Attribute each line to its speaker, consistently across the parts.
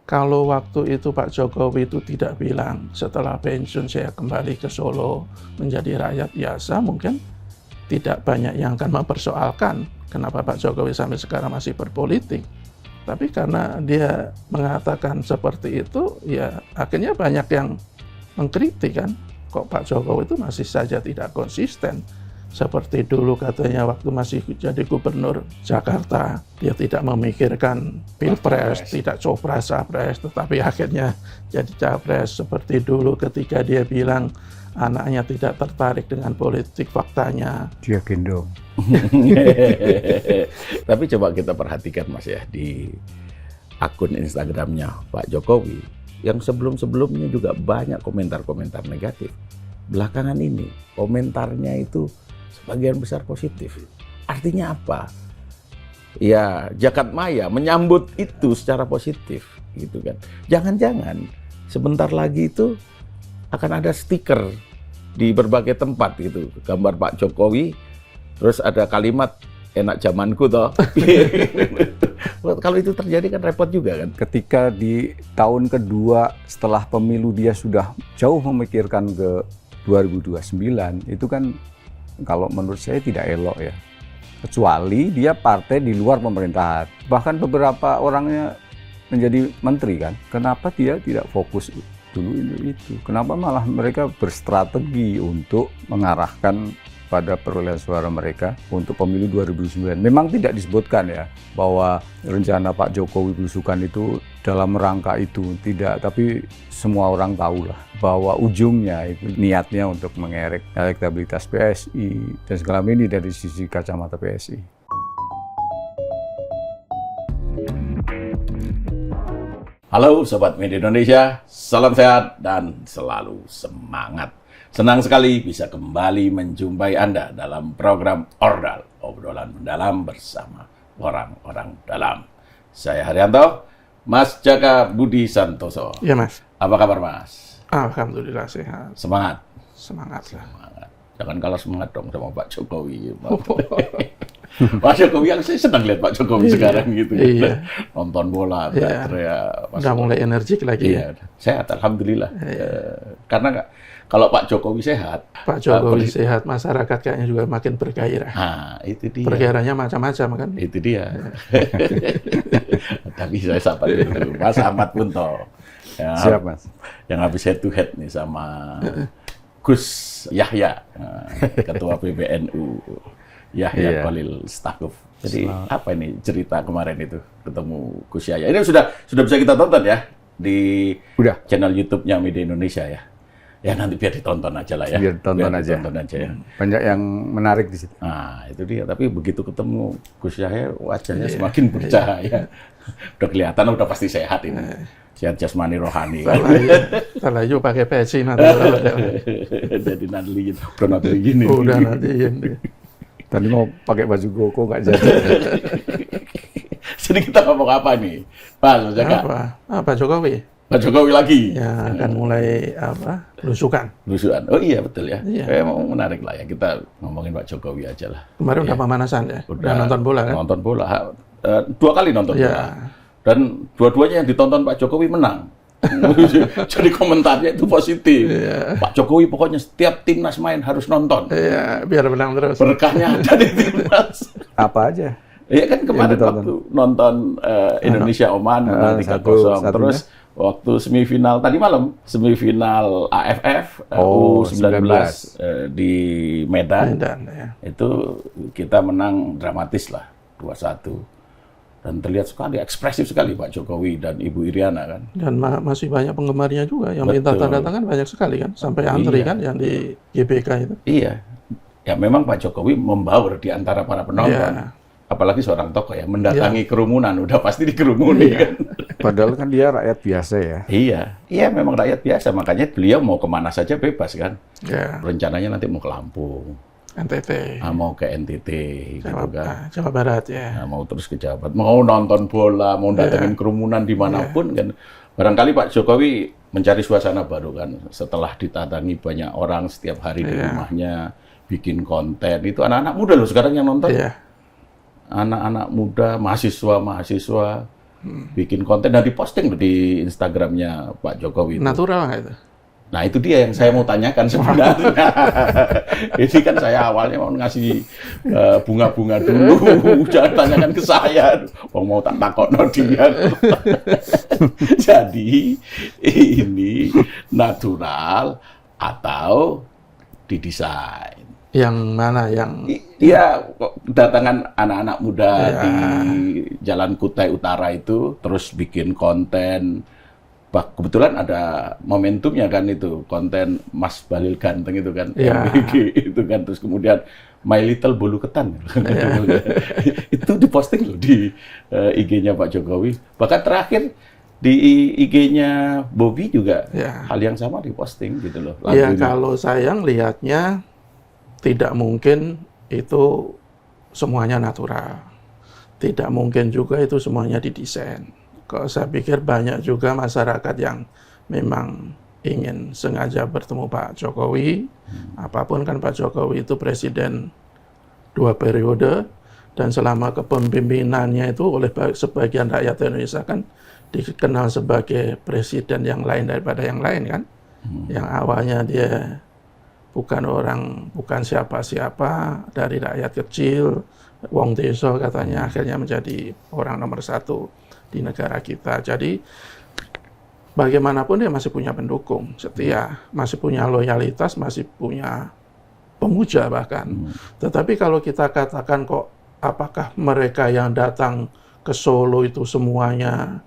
Speaker 1: kalau waktu itu Pak Jokowi itu tidak bilang setelah pensiun saya kembali ke Solo menjadi rakyat biasa, mungkin tidak banyak yang akan mempersoalkan kenapa Pak Jokowi sampai sekarang masih berpolitik. Tapi karena dia mengatakan seperti itu, ya akhirnya banyak yang mengkritik kan. Kok Pak Jokowi itu masih saja tidak konsisten. Seperti dulu katanya waktu masih jadi gubernur Jakarta, dia tidak memikirkan pilpres, tidak copras-capres, tetapi akhirnya jadi capres. Seperti dulu ketika dia bilang anaknya tidak tertarik dengan politik, faktanya
Speaker 2: dia gendong.
Speaker 3: Tapi coba kita perhatikan Mas ya, di akun Instagramnya Pak Jokowi, yang sebelum-sebelumnya juga banyak komentar-komentar negatif. Belakangan ini komentarnya itu sebagian besar positif. Artinya apa? Ya, jagat maya menyambut itu secara positif, gitu kan. Jangan-jangan sebentar lagi itu akan ada stiker di berbagai tempat gitu, gambar Pak Jokowi, terus ada kalimat enak zamanku toh. Kalau itu terjadi kan repot juga kan.
Speaker 2: Ketika di tahun kedua setelah pemilu dia sudah jauh memikirkan ke 2029, itu kan kalau menurut saya tidak elok ya. Kecuali dia partai di luar pemerintahan. Bahkan beberapa orangnya menjadi menteri kan. Kenapa dia tidak fokus dulu itu? Kenapa malah mereka berstrategi untuk mengarahkan pada perolehan suara mereka untuk pemilu 2009. Memang tidak disebutkan ya bahwa rencana Pak Jokowi belusukan itu dalam rangka itu, tidak, tapi semua orang tahu lah bahwa ujungnya itu niatnya untuk mengerek elektabilitas PSI dan segala ini dari sisi kacamata PSI.
Speaker 3: Halo Sobat Media Indonesia, salam sehat dan selalu semangat. Senang sekali bisa kembali menjumpai Anda dalam program Ordal, obrolan mendalam bersama orang-orang dalam. Saya Haryanto, Mas Jaka Budi Santoso.
Speaker 1: Iya Mas.
Speaker 3: Apa kabar Mas?
Speaker 1: Alhamdulillah sehat.
Speaker 3: Semangat?
Speaker 1: Semangat lah.
Speaker 3: Semangat. Jangan kalah semangat dong sama Pak Jokowi. Pak Jokowi, yang saya senang lihat Pak Jokowi sekarang gitu.
Speaker 1: Iya.
Speaker 3: Nonton bola, teriak.
Speaker 1: Udah mulai energik lagi.
Speaker 3: Iya, sehat, alhamdulillah. Karena kalau Pak Jokowi sehat,
Speaker 1: Pak Jokowi sehat, masyarakat kayaknya juga makin bergairah.
Speaker 3: Nah, itu dia.
Speaker 1: Bergairahnya macam-macam kan.
Speaker 3: Itu dia. Tapi saya sapa dulu, Mas Ahmad Punto. Ya,
Speaker 2: siap Mas.
Speaker 3: Yang habis head to head nih sama Gus Yahya, Ketua PBNU. Yahya Khalil Stakuf. Jadi apa ini cerita kemarin itu ketemu Gus Yahya? Ini sudah bisa kita tonton ya di channel YouTube-nya Media Indonesia ya. Ya nanti biar ditonton aja lah ya.
Speaker 2: Biar ditonton aja ya. Banyak yang menarik di situ.
Speaker 3: Nah, itu dia. Tapi begitu ketemu Gus Yahya, wajahnya semakin bercahaya. Udah kelihatan, udah pasti sehat ini. Sehat jasmani rohani.
Speaker 1: Salah yuk pakai peci nanti.
Speaker 3: Jadi nadliin. Udah nadliin.
Speaker 1: Udah nadliin.
Speaker 2: Tadi mau pakai baju koko nggak jadi.
Speaker 3: Jadi kita ngomong apa nih, Pak Jaka?
Speaker 1: Pak Jokowi.
Speaker 3: Pak Jokowi lagi.
Speaker 1: Ya akan mulai belusukan.
Speaker 3: Belusukan. Oh iya betul ya.
Speaker 1: Iya.
Speaker 3: Memang menarik lah ya, kita ngomongin Pak Jokowi aja lah.
Speaker 1: Kemarin udah pemanasan ya. Udah nonton bola kan?
Speaker 3: Nonton bola. 2 kali nonton bola. Dan dua-duanya yang ditonton Pak Jokowi menang. Jadi komentarnya itu positif. Pak Jokowi pokoknya setiap timnas main harus nonton.
Speaker 1: Iya, biar menang terus.
Speaker 3: Berkahnya ada di timnas.
Speaker 2: Apa aja?
Speaker 3: Iya kan kemarin waktu nonton Indonesia Oman menang 3-0. Terus waktu semifinal tadi malam, semifinal AFF U19 di Medan
Speaker 1: ya.
Speaker 3: Itu kita menang dramatis lah 2-1. Dan terlihat sekali, ekspresif sekali Pak Jokowi dan Ibu Iriana kan.
Speaker 1: Dan masih banyak penggemarnya juga yang minta tanda tangan banyak sekali kan. Sampai antri kan yang di GBK itu.
Speaker 3: Iya. Ya memang Pak Jokowi membaur di antara para penonton.
Speaker 1: Iya.
Speaker 3: Apalagi seorang tokoh ya, mendatangi kerumunan, udah pasti dikerumuni kan.
Speaker 2: Padahal kan dia rakyat biasa ya.
Speaker 3: Iya memang rakyat biasa, makanya beliau mau kemana saja bebas kan.
Speaker 1: Ya.
Speaker 3: Rencananya nanti mau ke Lampung.
Speaker 1: NTT.
Speaker 3: Mau ke NTT gitu kan.
Speaker 1: Jawa Barat ya.
Speaker 3: Mau terus ke Jawa Barat, mau nonton bola, mau datengin kerumunan dimanapun kan. Barangkali Pak Jokowi mencari suasana baru kan. Setelah ditatangi banyak orang setiap hari di rumahnya, bikin konten. Itu anak-anak muda loh sekarang yang nonton. Anak-anak muda, mahasiswa. bikin konten dan diposting di Instagramnya Pak Jokowi.
Speaker 1: Natural nggak itu?
Speaker 3: Nah itu dia yang saya mau tanyakan sebenarnya. Ini kan saya awalnya mau ngasih bunga-bunga dulu, jangan tanyakan ke saya. Mau tak takokno dia. Jadi ini natural atau didesain?
Speaker 1: Yang mana yang?
Speaker 3: Iya, kedatangan anak-anak muda
Speaker 1: Ya.
Speaker 3: di Jalan Kutai Utara itu, terus bikin konten. Kebetulan ada momentumnya kan itu, konten Mas Balil Ganteng itu kan,
Speaker 1: Ya.
Speaker 3: MBG itu kan, terus kemudian My Little Bulu Ketan.
Speaker 1: Ya.
Speaker 3: Itu diposting loh di IG-nya Pak Jokowi. Bahkan terakhir di IG-nya Bobi juga
Speaker 1: Ya.
Speaker 3: hal yang sama diposting gitu loh.
Speaker 1: Ya
Speaker 3: lagunya.
Speaker 1: kalau saya lihatnya tidak mungkin itu semuanya natural. Tidak mungkin juga itu semuanya didesain. Kalau saya pikir banyak juga masyarakat yang memang ingin sengaja bertemu Pak Jokowi. Apapun kan Pak Jokowi itu presiden 2 periode dan selama kepemimpinannya itu oleh sebagian rakyat Indonesia kan dikenal sebagai presiden yang lain daripada yang lain kan. Yang awalnya dia bukan siapa-siapa, dari rakyat kecil, wong desa katanya, akhirnya menjadi orang nomor 1 di negara kita. Jadi bagaimanapun dia masih punya pendukung setia, masih punya loyalitas, masih punya pemuja bahkan. Tetapi kalau kita katakan kok apakah mereka yang datang ke Solo itu semuanya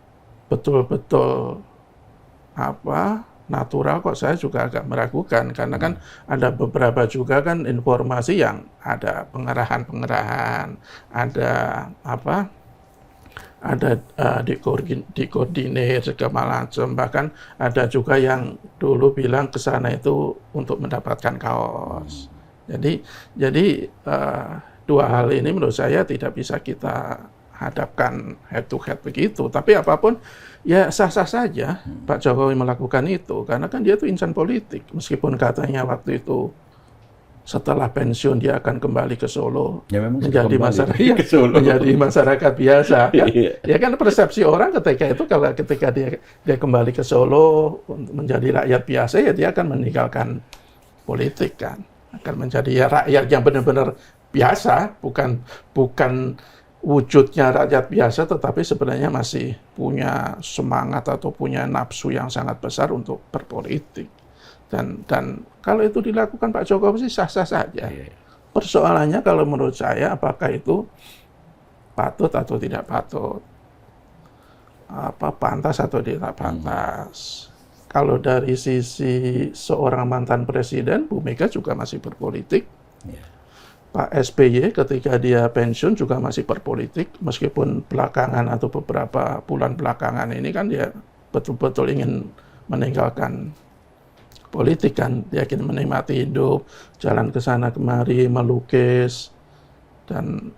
Speaker 1: betul-betul natural, kok saya juga agak meragukan karena kan ada beberapa juga kan informasi yang ada pengerahan-pengerahan, ada dikoordinir segala macam, bahkan ada juga yang dulu bilang ke sana itu untuk mendapatkan kaos. Jadi dua hal ini menurut saya tidak bisa kita hadapkan head to head begitu. Tapi apapun ya sah-sah saja Pak Jokowi melakukan itu karena kan dia itu insan politik, meskipun katanya waktu itu setelah pensiun dia akan kembali ke Solo,
Speaker 3: Ya, memang
Speaker 1: menjadi
Speaker 3: kembali ke Solo.
Speaker 1: menjadi masyarakat biasa kan?
Speaker 3: Iya.
Speaker 1: Ya kan persepsi orang ketika dia kembali ke Solo menjadi rakyat biasa, ya dia akan meninggalkan politik kan, akan menjadi ya rakyat yang benar-benar biasa, bukan wujudnya rakyat biasa, tetapi sebenarnya masih punya semangat atau punya nafsu yang sangat besar untuk berpolitik. Dan kalau itu dilakukan Pak Jokowi sih sah-sah saja. Persoalannya kalau menurut saya apakah itu patut atau tidak patut, pantas atau tidak pantas. Kalau dari sisi seorang mantan presiden, Bu Mega juga masih berpolitik. Pak SBY ketika dia pensiun juga masih berpolitik, meskipun belakangan atau beberapa bulan belakangan ini kan dia betul-betul ingin meninggalkan politik kan, dia ingin menikmati hidup, jalan ke sana kemari, melukis, dan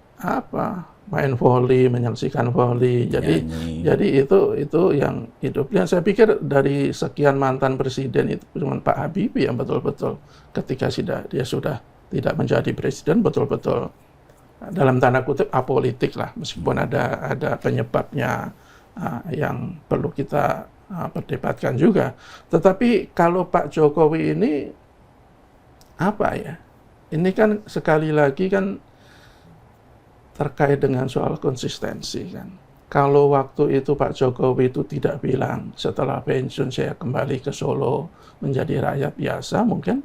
Speaker 1: main voli, menyaksikan voli. Jadi itu yang hidupnya. Saya pikir dari sekian mantan presiden itu cuma Pak Habibie yang betul-betul ketika dia sudah tidak menjadi presiden betul-betul dalam tanda kutip apolitik lah, meskipun ada penyebabnya yang perlu kita perdebatkan juga. Tetapi kalau Pak Jokowi ini ini kan sekali lagi kan terkait dengan soal konsistensi kan. Kalau waktu itu Pak Jokowi itu tidak bilang setelah pensiun saya kembali ke Solo menjadi rakyat biasa, mungkin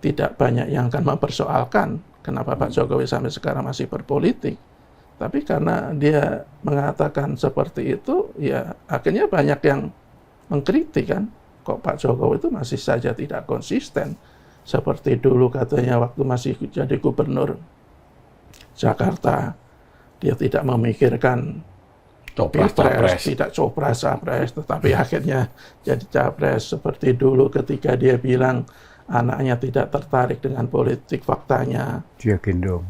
Speaker 1: tidak banyak yang akan mempersoalkan kenapa Pak Jokowi sampai sekarang masih berpolitik. Tapi karena dia mengatakan seperti itu, ya akhirnya banyak yang mengkritik kan, kok Pak Jokowi itu masih saja tidak konsisten. Seperti dulu katanya waktu masih jadi gubernur Jakarta, dia tidak memikirkan Pilpres, tidak copras-capres, tetapi akhirnya jadi capres. Seperti dulu ketika dia bilang anaknya tidak tertarik dengan politik, faktanya
Speaker 2: Dia gendong.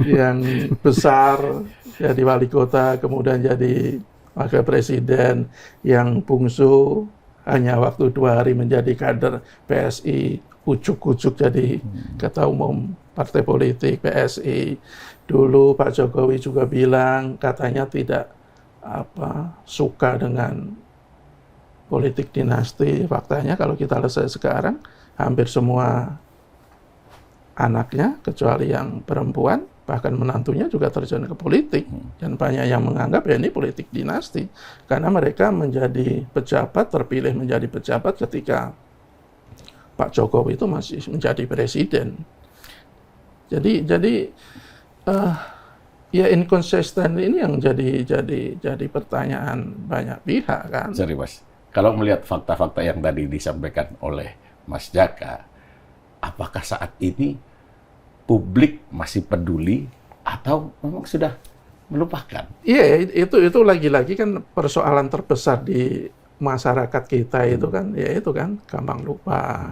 Speaker 1: yang besar jadi wali kota, kemudian jadi wakil presiden, yang bungsu hanya waktu 2 hari menjadi kader PSI, ujuk-ujuk jadi ketua umum partai politik PSI. Dulu Pak Jokowi juga bilang katanya tidak suka dengan politik dinasti. Faktanya kalau kita lihat sekarang hampir semua anaknya kecuali yang perempuan bahkan menantunya juga terjun ke politik, dan banyak yang menganggap ya ini politik dinasti karena mereka menjadi pejabat, terpilih menjadi pejabat ketika Pak Jokowi itu masih menjadi presiden. Jadi ya inkonsisten ini yang jadi pertanyaan banyak pihak kan.
Speaker 3: Sorry Mas, kalau melihat fakta-fakta yang tadi disampaikan oleh Mas Jaka, apakah saat ini publik masih peduli atau memang sudah melupakan?
Speaker 1: Iya, itu lagi-lagi kan persoalan terbesar di masyarakat kita itu kan, ya itu kan gampang lupa,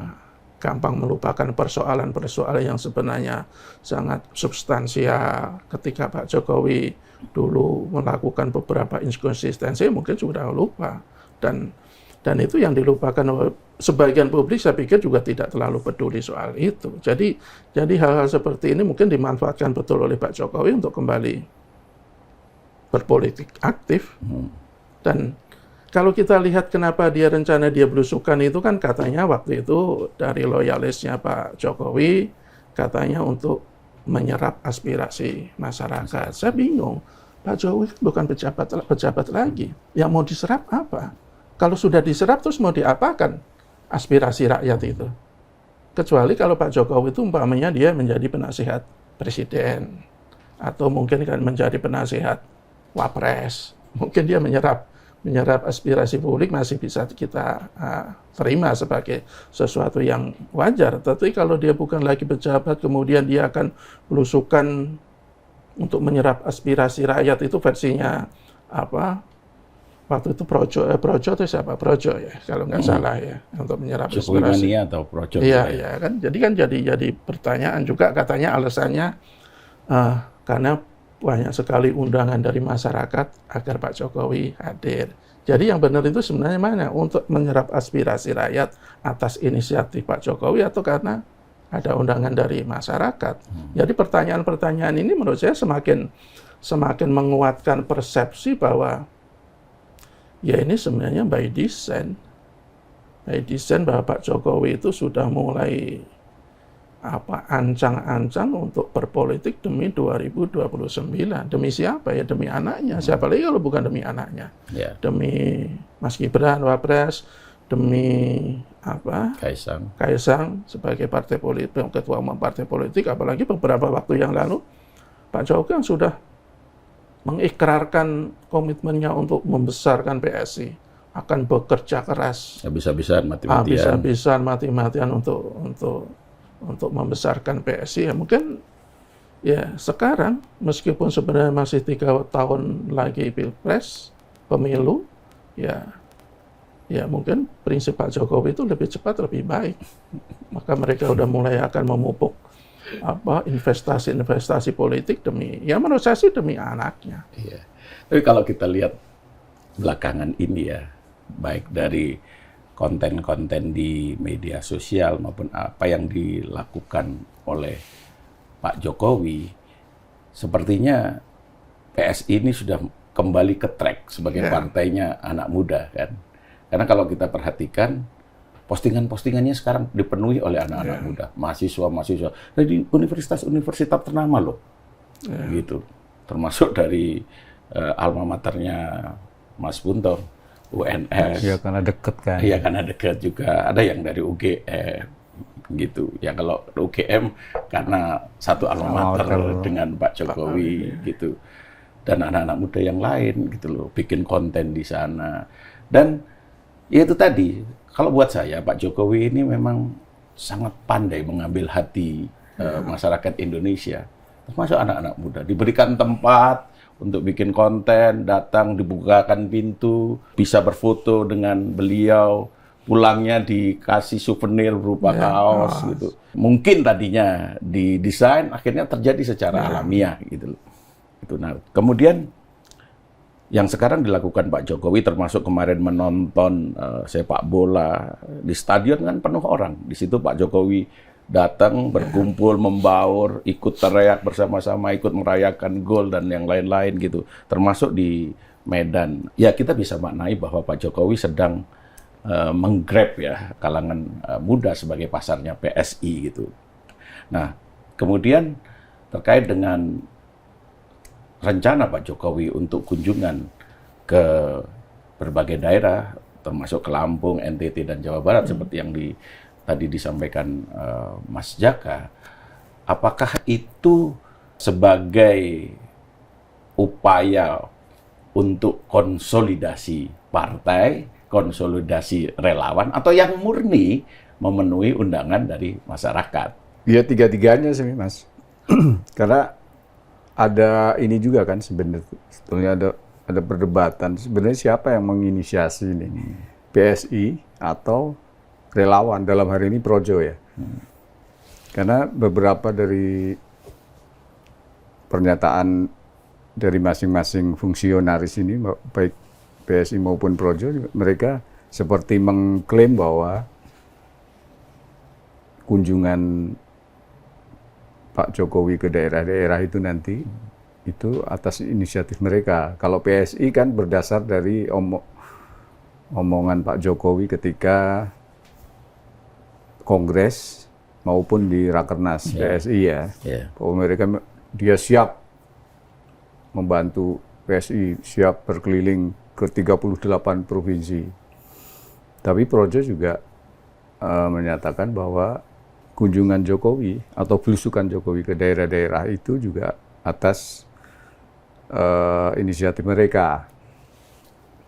Speaker 1: gampang melupakan persoalan-persoalan yang sebenarnya sangat substansial. Ketika Pak Jokowi dulu melakukan beberapa inkonsistensi, mungkin sudah lupa, dan itu yang dilupakan oleh sebagian publik. Saya pikir juga tidak terlalu peduli soal itu. Jadi hal-hal seperti ini mungkin dimanfaatkan betul oleh Pak Jokowi untuk kembali berpolitik aktif. Dan kalau kita lihat kenapa dia belusukan itu kan katanya waktu itu dari loyalisnya Pak Jokowi, katanya untuk menyerap aspirasi masyarakat. Saya bingung, Pak Jokowi bukan pejabat lagi. Yang mau diserap apa? Kalau sudah diserap terus mau diapakan aspirasi rakyat itu? Kecuali kalau Pak Jokowi itu umpamanya dia menjadi penasihat presiden atau mungkin kan menjadi penasihat wapres. Mungkin dia menyerap aspirasi publik masih bisa kita terima sebagai sesuatu yang wajar. Tapi kalau dia bukan lagi pejabat, kemudian dia akan belusukan untuk menyerap aspirasi rakyat, itu versinya waktu itu Projo itu siapa? Projo ya, kalau nggak salah ya, untuk menyerap aspirasi.
Speaker 3: Atau Projo.
Speaker 1: Iya kan. Jadi pertanyaan juga, katanya alasannya karena banyak sekali undangan dari masyarakat agar Pak Jokowi hadir. Jadi yang benar itu sebenarnya mana? Untuk menyerap aspirasi rakyat atas inisiatif Pak Jokowi atau karena ada undangan dari masyarakat? Jadi pertanyaan-pertanyaan ini menurut saya semakin menguatkan persepsi bahwa ya ini sebenarnya by design bahwa Pak Jokowi itu sudah mulai ancang-ancang untuk berpolitik demi 2029. Demi siapa ya? Demi anaknya. Siapa lagi kalau bukan demi anaknya?
Speaker 3: Yeah.
Speaker 1: Demi Mas Gibran Wapres, demi Kaisang sebagai partai politik, ketua umum partai politik. Apalagi beberapa waktu yang lalu Pak Jokowi yang sudah mengikrarkan komitmennya untuk membesarkan PSI, akan bekerja keras
Speaker 3: habis-habisan
Speaker 1: mati-matian untuk membesarkan PSI. Ya mungkin ya sekarang meskipun sebenarnya masih 3 tahun lagi pilpres pemilu, ya mungkin prinsip Pak Jokowi itu lebih cepat lebih baik. Maka mereka udah mulai akan memupuk investasi politik demi, ya menurut saya sih demi anaknya.
Speaker 3: Iya. Tapi kalau kita lihat belakangan ini ya, baik dari konten-konten di media sosial maupun apa yang dilakukan oleh Pak Jokowi, sepertinya PSI ini sudah kembali ke track sebagai partainya anak muda kan. Karena kalau kita perhatikan postingan-postingannya sekarang dipenuhi oleh anak-anak muda, mahasiswa dari universitas-universitas ternama loh, gitu. Termasuk dari alma maternya Mas Bunto, UNS.
Speaker 2: Ya karena deket kan.
Speaker 3: Iya karena dekat juga. Ada yang dari UGM gitu. Ya kalau UGM karena satu alma mater dengan Pak Jokowi gitu. Dan anak-anak muda yang lain gitu loh, bikin konten di sana. Dan ya itu tadi, kalau buat saya Pak Jokowi ini memang sangat pandai mengambil hati masyarakat Indonesia. Termasuk anak-anak muda, diberikan tempat untuk bikin konten, datang dibukakan pintu, bisa berfoto dengan beliau, pulangnya dikasih souvenir berupa kaos gitu. Mungkin tadinya didesain, akhirnya terjadi secara alamiah gitu. Itu. Nah, kemudian yang sekarang dilakukan Pak Jokowi, termasuk kemarin menonton sepak bola di stadion kan penuh orang. Di situ Pak Jokowi datang berkumpul, membaur, ikut teriak bersama-sama, ikut merayakan gol dan yang lain-lain gitu. Termasuk di Medan. Ya kita bisa maknai bahwa Pak Jokowi sedang menggrab ya kalangan muda sebagai pasarnya PSI gitu. Nah, kemudian terkait dengan rencana Pak Jokowi untuk kunjungan ke berbagai daerah, termasuk ke Lampung, NTT, dan Jawa Barat, seperti yang tadi disampaikan Mas Jaka, apakah itu sebagai upaya untuk konsolidasi partai, konsolidasi relawan, atau yang murni memenuhi undangan dari masyarakat?
Speaker 2: Ya tiga-tiganya sih Mas. Karena ada ini juga kan sebetulnya ada perdebatan sebenarnya siapa yang menginisiasi ini, PSI atau relawan, dalam hari ini Projo ya. Karena beberapa dari pernyataan dari masing-masing fungsionaris ini, baik PSI maupun Projo, mereka seperti mengklaim bahwa kunjungan Pak Jokowi ke daerah-daerah itu nanti itu atas inisiatif mereka. Kalau PSI kan berdasar dari omongan Pak Jokowi ketika Kongres maupun di Rakernas PSI ya. Bahwa dia siap membantu PSI, siap berkeliling ke 38 provinsi. Tapi Projo juga menyatakan bahwa kunjungan Jokowi atau belusukan Jokowi ke daerah-daerah itu juga atas inisiatif mereka.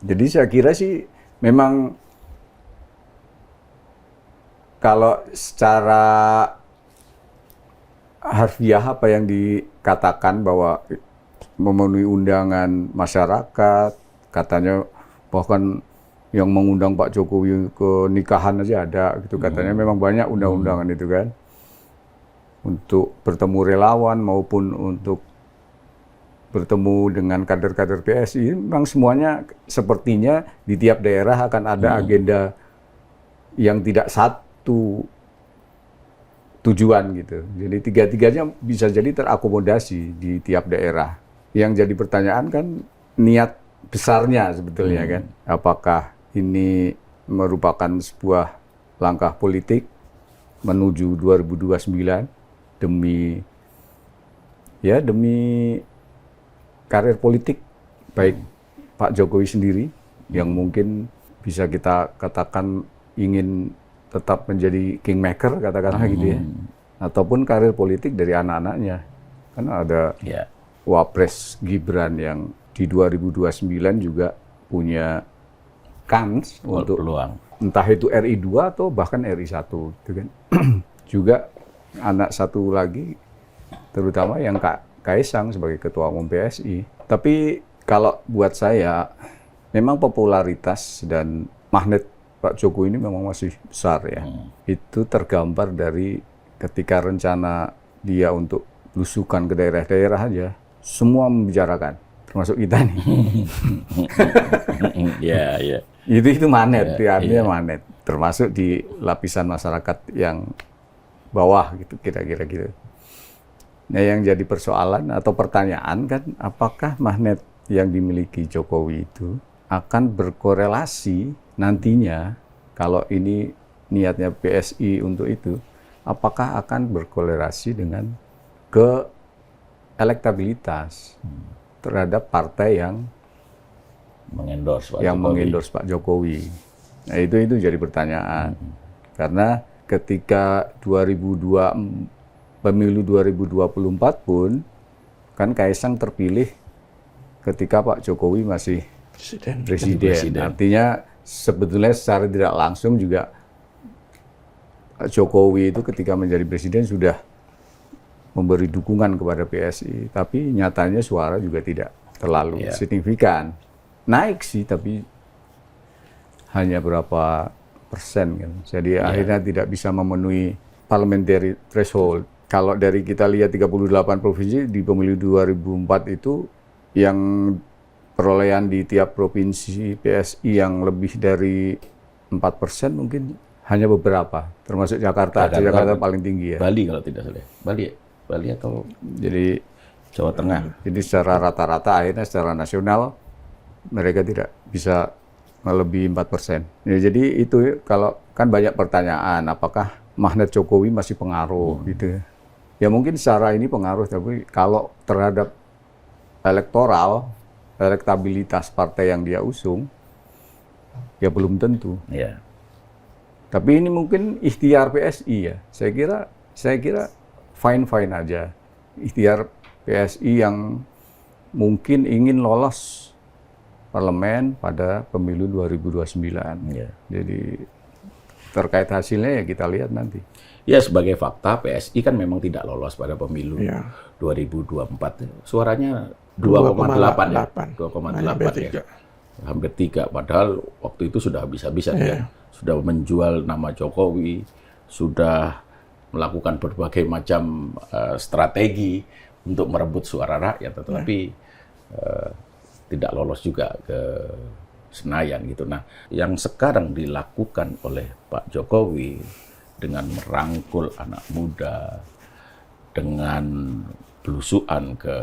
Speaker 2: Jadi saya kira sih memang kalau secara harfiah apa yang dikatakan bahwa memenuhi undangan masyarakat, katanya bahkan yang mengundang Pak Jokowi ke nikahan aja ada gitu, katanya memang banyak undang-undangan itu kan untuk bertemu relawan maupun untuk bertemu dengan kader-kader PSI. Memang semuanya sepertinya di tiap daerah akan ada agenda yang tidak satu tujuan gitu. Jadi tiga-tiganya bisa jadi terakomodasi di tiap daerah. Yang jadi pertanyaan kan niat besarnya sebetulnya kan, apakah ini merupakan sebuah langkah politik menuju 2029 demi karir politik baik Pak Jokowi sendiri yang mungkin bisa kita katakan ingin tetap menjadi kingmaker katakanlah gitu ya, ataupun karir politik dari anak-anaknya. Karena ada Wapres Gibran yang di 2029 juga punya kans untuk
Speaker 3: peluang,
Speaker 2: entah itu RI2 atau bahkan RI1 gitu kan. Juga anak satu lagi terutama yang Kaisang sebagai ketua umum PSI. Tapi kalau buat saya memang popularitas dan magnet Pak Jokowi ini memang masih besar ya. Itu tergambar dari ketika rencana dia untuk belusukan ke daerah-daerah aja, semua membicarakan, termasuk kita nih. Itu magnet, artinya magnet, termasuk di lapisan masyarakat yang bawah gitu, kira-kira gitu. Nah, yang jadi persoalan atau pertanyaan kan, apakah magnet yang dimiliki Jokowi itu akan berkorelasi nantinya, kalau ini niatnya PSI untuk itu, apakah akan berkorelasi dengan ke elektabilitas terhadap partai yang mengendorse Pak Jokowi. Nah, itu jadi pertanyaan. Karena ketika pemilu 2024 pun kan Kaisang terpilih ketika Pak Jokowi masih presiden. Artinya sebetulnya secara tidak langsung juga Jokowi itu ketika menjadi presiden sudah memberi dukungan kepada PSI, tapi nyatanya suara juga tidak terlalu signifikan. Naik sih, tapi hanya berapa persen kan. Jadi akhirnya tidak bisa memenuhi parliamentary threshold. Kalau dari kita lihat 38 provinsi di pemilu 2004 itu, yang perolehan di tiap provinsi PSI yang lebih dari 4% mungkin hanya beberapa, termasuk Jakarta. Jakarta paling tinggi ya.
Speaker 3: Bali kalau tidak salah. Bali atau
Speaker 2: Jadi
Speaker 3: Jawa Tengah.
Speaker 2: Jadi secara rata-rata akhirnya secara nasional mereka tidak bisa melebihi 4%. Ya, jadi itu kalau kan banyak pertanyaan, apakah magnet Jokowi masih pengaruh gitu. Ya mungkin secara ini pengaruh, tapi kalau terhadap elektoral, elektabilitas partai yang dia usung, ya belum tentu.
Speaker 3: Ya.
Speaker 2: Tapi ini mungkin ikhtiar PSI ya. Saya kira fine-fine aja. Ikhtiar PSI yang mungkin ingin lolos parlemen pada pemilu 2029.
Speaker 3: Ya.
Speaker 2: Jadi terkait hasilnya ya kita lihat nanti.
Speaker 3: Ya, sebagai fakta PSI kan memang tidak lolos pada pemilu
Speaker 1: Ya.
Speaker 3: 2024. Suaranya 2,8 ya.
Speaker 1: 2,8
Speaker 3: ya. Hampir 3. Padahal waktu itu sudah habis-habisan ya. Sudah menjual nama Jokowi, sudah melakukan berbagai macam strategi untuk merebut suara rakyat, tetapi tidak lolos juga ke Senayan gitu. Nah, yang sekarang dilakukan oleh Pak Jokowi dengan merangkul anak muda, dengan belusuan ke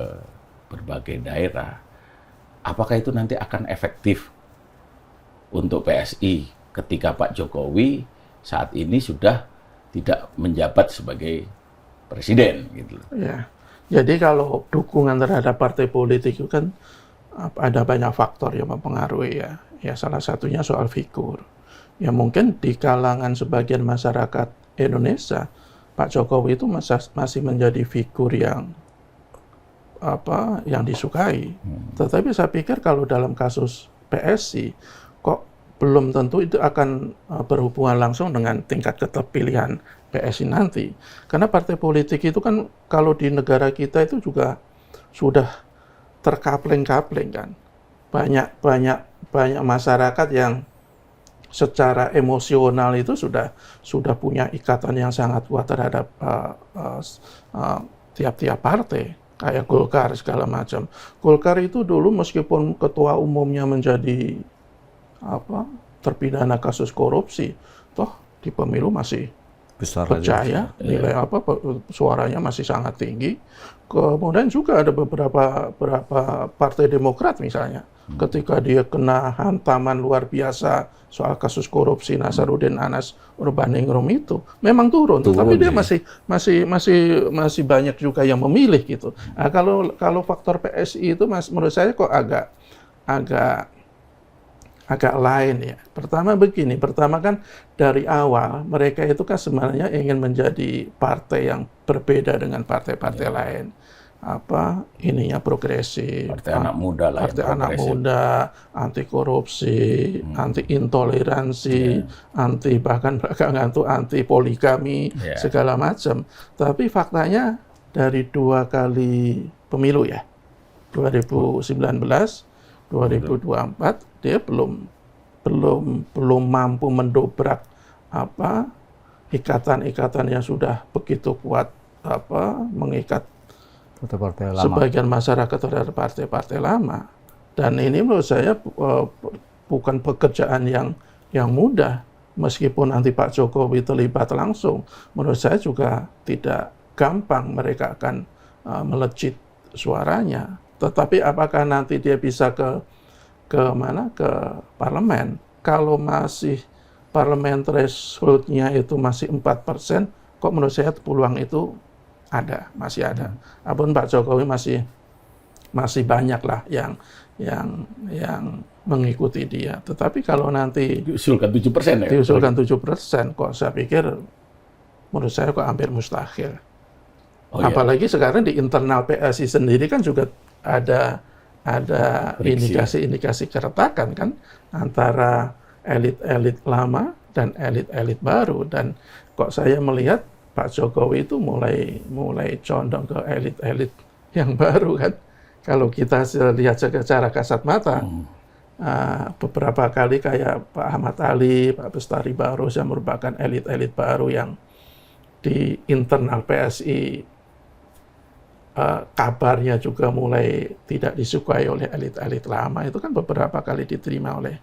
Speaker 3: berbagai daerah, apakah itu nanti akan efektif untuk PSI ketika Pak Jokowi saat ini sudah tidak menjabat sebagai presiden gitu.
Speaker 1: Ya. Jadi kalau dukungan terhadap partai politik itu kan ada banyak faktor yang mempengaruhi ya. Ya salah satunya soal figur. Ya mungkin di kalangan sebagian masyarakat Indonesia, Pak Jokowi itu masih menjadi figur yang disukai. Tetapi saya pikir kalau dalam kasus PSI kok belum tentu itu akan berhubungan langsung dengan tingkat keterpilihan PSI nanti. Karena partai politik itu kan kalau di negara kita itu juga sudah terkapling-kapling kan. Banyak masyarakat yang secara emosional itu sudah punya ikatan yang sangat kuat terhadap tiap-tiap partai. Kayak Golkar segala macam. Golkar itu dulu meskipun ketua umumnya menjadi terpidana kasus korupsi, toh di pemilu masih
Speaker 2: Besar
Speaker 1: percaya, nilai suaranya masih sangat tinggi. Kemudian juga ada beberapa partai Demokrat misalnya, ketika dia kena hantaman luar biasa soal kasus korupsi Nasaruddin Anas Urbaningrum itu, memang turun tapi dia masih banyak juga yang memilih gitu. Nah, kalau faktor PSI itu menurut saya kok agak lain ya. Pertama kan dari awal mereka itu kan sebenarnya ingin menjadi partai yang berbeda dengan partai-partai lain. Progresif.
Speaker 3: Partai anak muda lah.
Speaker 1: Partai anak muda, anti korupsi, anti intoleransi, bahkan anti poligami, segala macam. Tapi faktanya dari 2 kali pemilu ya, 2019, 2024 dia belum mampu mendobrak ikatan-ikatan yang sudah begitu kuat mengikat sebagian masyarakat terhadap partai-partai lama. Dan ini menurut saya bukan pekerjaan yang mudah, meskipun nanti Pak Jokowi terlibat langsung. Menurut saya juga tidak gampang mereka akan melejit suaranya. Tetapi apakah nanti dia bisa ke parlemen? Kalau masih parlemen threshold-nya itu masih 4%, kok menurut saya peluang itu masih ada. Apapun Pak Jokowi masih banyak lah yang mengikuti dia. Tetapi kalau nanti
Speaker 3: diusulkan 7% ya?
Speaker 1: Diusulkan 7%, kok saya pikir menurut saya kok hampir mustahil. Apalagi sekarang di internal PSI sendiri kan juga ada indikasi keretakan kan antara elit-elit lama dan elit-elit baru. Dan kok saya melihat Pak Jokowi itu mulai condong ke elit-elit yang baru kan. Kalau kita lihat secara kasat mata, beberapa kali kayak Pak Ahmad Ali, Pak Bestari Barus yang merupakan elit-elit baru yang di internal PSI kabarnya juga mulai tidak disukai oleh elit-elit lama, itu kan beberapa kali diterima oleh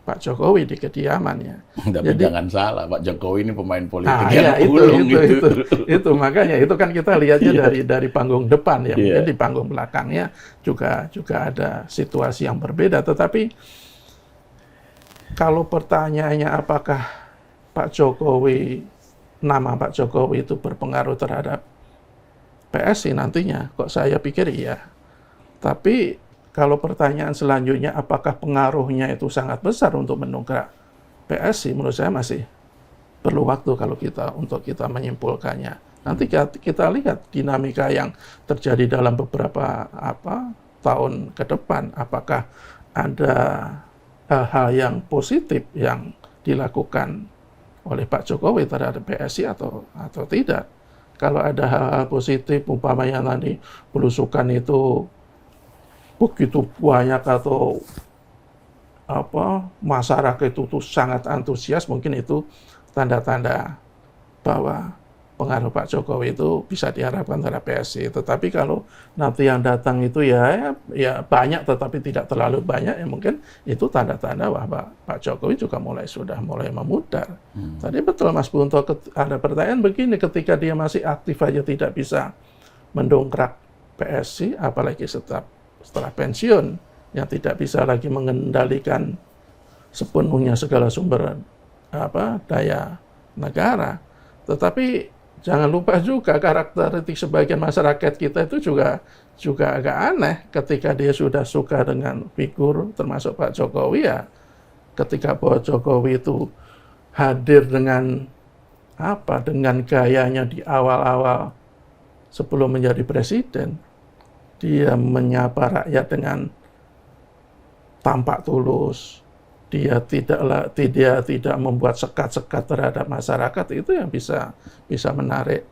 Speaker 1: Pak Jokowi di kediamannya.
Speaker 3: Tapi
Speaker 1: Jadi,
Speaker 3: jangan salah, Pak Jokowi ini pemain politik
Speaker 1: nah,
Speaker 3: yang
Speaker 1: ya,
Speaker 3: ulung gitu.
Speaker 1: itu makanya itu kan kita lihatnya dari panggung depan ya,
Speaker 3: Iya.
Speaker 1: mungkin di panggung belakangnya juga ada situasi yang berbeda. Tetapi kalau pertanyaannya apakah nama Pak Jokowi itu berpengaruh terhadap PSI nantinya, kok saya pikir iya. Tapi kalau pertanyaan selanjutnya apakah pengaruhnya itu sangat besar untuk mendongkrak PSI, menurut saya masih perlu waktu untuk kita menyimpulkannya. Nanti kita lihat dinamika yang terjadi dalam beberapa tahun ke depan, apakah ada hal-hal yang positif yang dilakukan oleh Pak Jokowi terhadap PSI atau tidak. Kalau ada hal-hal positif, umpamanya tadi belusukan itu begitu banyak atau masyarakat itu tuh sangat antusias, mungkin itu tanda-tanda bahwa pengaruh Pak Jokowi itu bisa diharapkan terhadap PSI. Tetapi kalau nanti yang datang itu ya banyak tetapi tidak terlalu banyak, ya mungkin itu tanda-tanda bahwa Pak Jokowi juga sudah mulai memudar. Tadi betul Mas Bunto, ada pertanyaan begini, ketika dia masih aktif aja tidak bisa mendongkrak PSI, apalagi setelah pensiun, yang tidak bisa lagi mengendalikan sepenuhnya segala sumber daya negara. Tetapi jangan lupa juga karakteristik sebagian masyarakat kita itu juga agak aneh ketika dia sudah suka dengan figur termasuk Pak Jokowi, ya ketika Pak Jokowi itu hadir dengan gayanya di awal-awal sebelum menjadi presiden, dia menyapa rakyat dengan tampak tulus. Dia tidak membuat sekat-sekat terhadap masyarakat, itu yang bisa menarik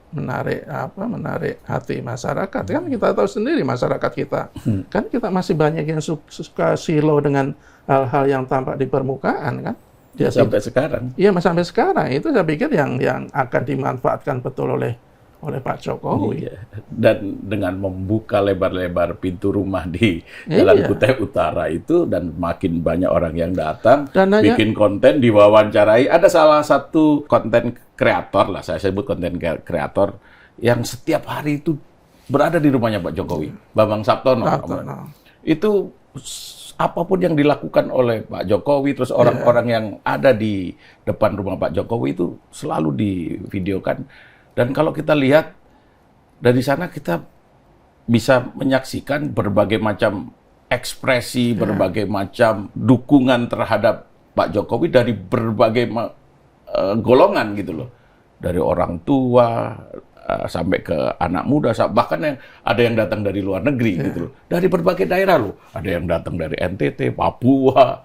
Speaker 1: hati masyarakat. Kan kita tahu sendiri masyarakat kita, kan kita masih banyak yang suka silau dengan hal-hal yang tampak di permukaan, kan? Dia
Speaker 3: sampai sekarang.
Speaker 1: Iya, sampai sekarang itu saya pikir yang akan dimanfaatkan betul oleh Pak Jokowi.
Speaker 3: Iya. Dan dengan membuka lebar-lebar pintu rumah di Jalan Kutai Utara itu, dan makin banyak orang yang datang, bikin konten, diwawancarai. Ada salah satu konten kreator lah, saya sebut konten kreator, yang setiap hari itu berada di rumahnya Pak Jokowi, Bambang Saptono. Itu apapun yang dilakukan oleh Pak Jokowi, terus orang-orang yang ada di depan rumah Pak Jokowi itu selalu divideokan. Dan kalau kita lihat dari sana, kita bisa menyaksikan berbagai macam ekspresi, berbagai macam dukungan terhadap Pak Jokowi dari berbagai golongan gitu loh. Dari orang tua sampai ke anak muda, bahkan ada yang datang dari luar negeri gitu loh. Dari berbagai daerah loh. Ada yang datang dari NTT, Papua.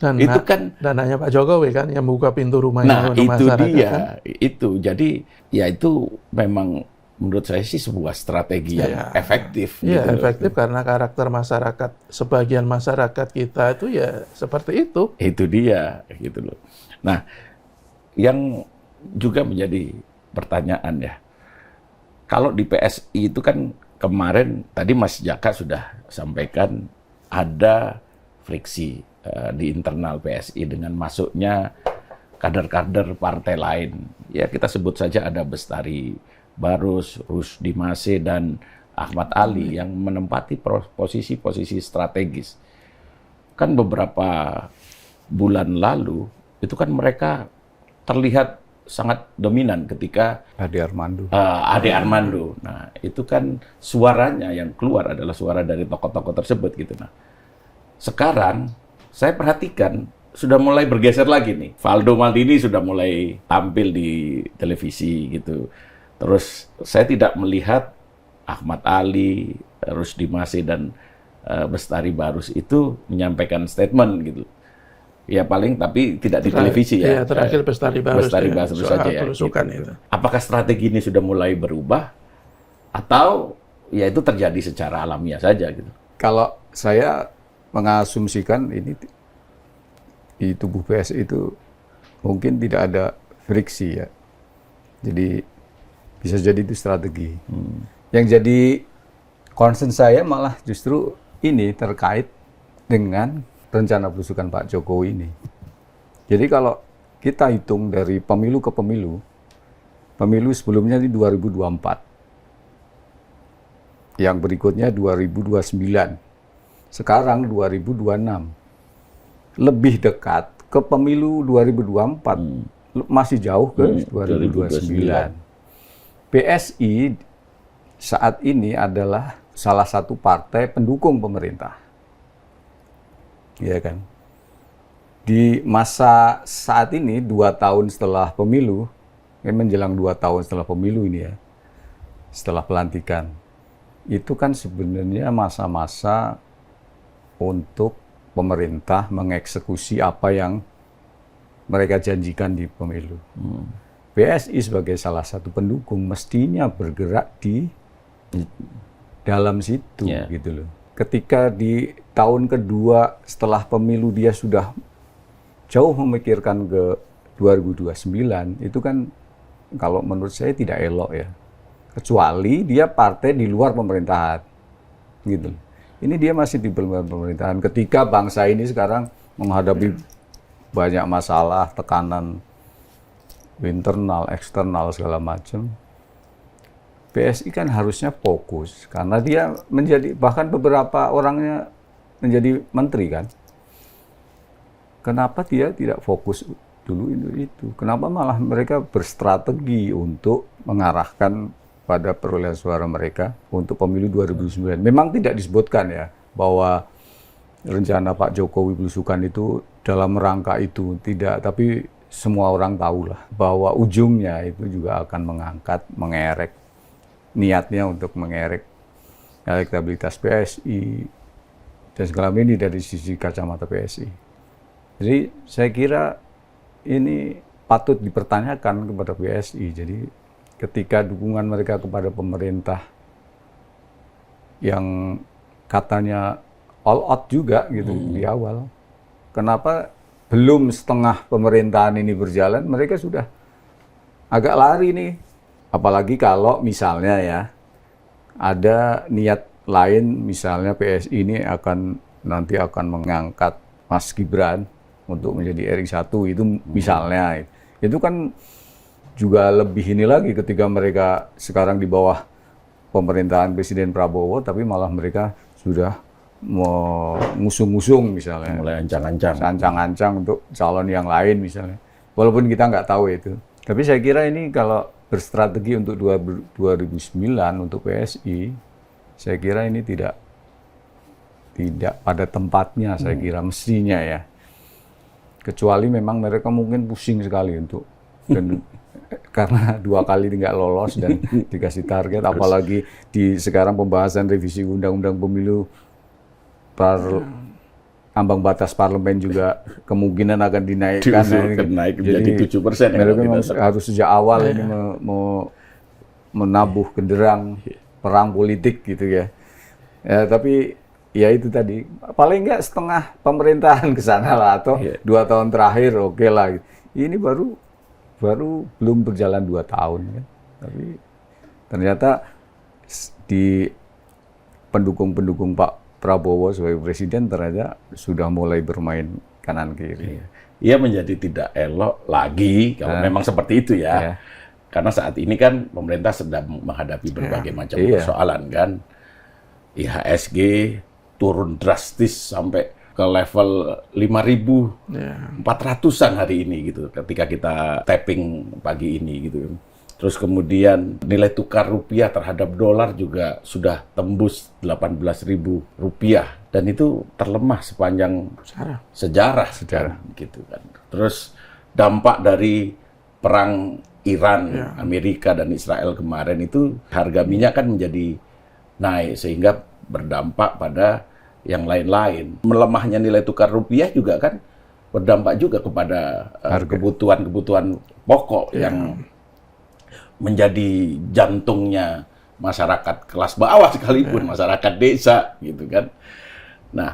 Speaker 1: Dan
Speaker 3: itu kan
Speaker 1: hanya Pak Jokowi kan yang buka pintu rumahnya.
Speaker 3: Nah, itu dia. Kan? Itu. Jadi ya itu memang menurut saya sih sebuah strategi yang efektif.
Speaker 1: Iya,
Speaker 3: gitu
Speaker 1: efektif karena karakter masyarakat, sebagian masyarakat kita itu ya seperti itu.
Speaker 3: Itu dia, gitu loh. Nah, yang juga menjadi pertanyaan ya, kalau di PSI itu kan kemarin tadi Mas Jaka sudah sampaikan ada friksi di internal PSI dengan masuknya kader-kader partai lain. Ya kita sebut saja ada Bestari Barus, Rusdi Mase, dan Ahmad Ali yang menempati posisi-posisi strategis. Kan beberapa bulan lalu itu kan mereka terlihat sangat dominan ketika
Speaker 2: Ade Armando.
Speaker 3: Nah, itu kan suaranya yang keluar adalah suara dari tokoh-tokoh tersebut gitu. Nah, sekarang saya perhatikan sudah mulai bergeser lagi nih. Valdo Maldini sudah mulai tampil di televisi gitu. Terus saya tidak melihat Ahmad Ali, Rusdi Mase, dan Bestari Barus itu menyampaikan statement gitu. Ya paling tapi tidak di televisi ya.
Speaker 1: Iya, terakhir Bestari Barus
Speaker 3: saja ya. Gitu.
Speaker 1: Itu.
Speaker 3: Apakah strategi ini sudah mulai berubah atau ya itu terjadi secara alamiah saja gitu?
Speaker 2: Kalau saya mengasumsikan ini di tubuh PSI itu mungkin tidak ada friksi ya. Jadi bisa jadi itu strategi. Yang jadi concern saya malah justru ini terkait dengan rencana belusukan Pak Jokowi ini. Jadi kalau kita hitung dari pemilu ke pemilu sebelumnya di 2024, yang berikutnya 2029, sekarang 2026, lebih dekat ke pemilu 2024, masih jauh ke 2029. PSI saat ini adalah salah satu partai pendukung pemerintah, ya kan? Di masa saat ini 2 tahun setelah pemilu, menjelang 2 tahun setelah pemilu ini ya, setelah pelantikan, itu kan sebenarnya masa-masa untuk pemerintah mengeksekusi apa yang mereka janjikan di pemilu. PSI sebagai salah satu pendukung mestinya bergerak di dalam situ, gitu loh. Ketika di tahun kedua setelah pemilu dia sudah jauh memikirkan ke 2029, itu kan kalau menurut saya tidak elok ya. Kecuali dia partai di luar pemerintahan, gitu. Ini dia masih di luar pemerintahan. Ketika bangsa ini sekarang menghadapi banyak masalah, tekanan internal, eksternal segala macam, PSI kan harusnya fokus karena dia menjadi, bahkan beberapa orangnya menjadi menteri kan. Kenapa dia tidak fokus dulu itu? Kenapa malah mereka berstrategi untuk mengarahkan pada perolehan suara mereka untuk pemilu 2009? Memang tidak disebutkan ya bahwa rencana Pak Jokowi belusukan itu dalam rangka itu, tidak, tapi semua orang tahulah bahwa ujungnya itu juga akan mengerek, niatnya untuk mengerek elektabilitas PSI dan segala ini dari sisi kacamata PSI. Jadi saya kira ini patut dipertanyakan kepada PSI. Jadi ketika dukungan mereka kepada pemerintah yang katanya all out juga gitu di awal, kenapa belum setengah pemerintahan ini berjalan, mereka sudah agak lari nih. Apalagi kalau misalnya ya, ada niat lain, misalnya PSI ini nanti akan mengangkat Mas Gibran untuk menjadi RI 1, itu misalnya. Itu kan juga lebih ini lagi ketika mereka sekarang di bawah pemerintahan Presiden Prabowo, tapi malah mereka sudah ngusung-ngusung misalnya,
Speaker 3: mulai ancang-ancang
Speaker 2: untuk calon yang lain misalnya, walaupun kita nggak tahu itu. Tapi saya kira ini kalau berstrategi untuk 2009 untuk PSI, saya kira ini tidak pada tempatnya, saya kira mestinya ya, kecuali memang mereka mungkin pusing sekali untuk karena 2 kali nggak lolos dan dikasih target, apalagi di sekarang pembahasan revisi undang-undang pemilu, ambang batas parlemen juga kemungkinan akan dinaikkan.
Speaker 3: Naik menjadi 7%.
Speaker 2: Mereka harus sejak awal ini menabuh genderang perang politik gitu ya. Ya tapi ya itu tadi, paling nggak setengah pemerintahan ke sana lah, atau 2 tahun terakhir oke lah. Ini baru belum berjalan 2 tahun kan. Tapi ternyata di pendukung-pendukung Pak Prabowo sebagai presiden ternyata sudah mulai bermain kanan kiri.
Speaker 3: Ia menjadi tidak elok lagi kalau memang seperti itu ya. Karena saat ini kan pemerintah sedang menghadapi berbagai macam persoalan kan. IHSG turun drastis sampai ke level 5.400-an hari ini gitu. Ketika kita tapping pagi ini gitu. Terus kemudian nilai tukar rupiah terhadap dolar juga sudah tembus 18.000 rupiah, dan itu terlemah sepanjang sejarah kan, gitu kan. Terus dampak dari perang Iran, Amerika dan Israel kemarin itu harga minyak kan menjadi naik sehingga berdampak pada yang lain-lain. Melemahnya nilai tukar rupiah juga kan berdampak juga kepada kebutuhan-kebutuhan pokok yang menjadi jantungnya masyarakat kelas bawah sekalipun, masyarakat desa gitu kan. Nah,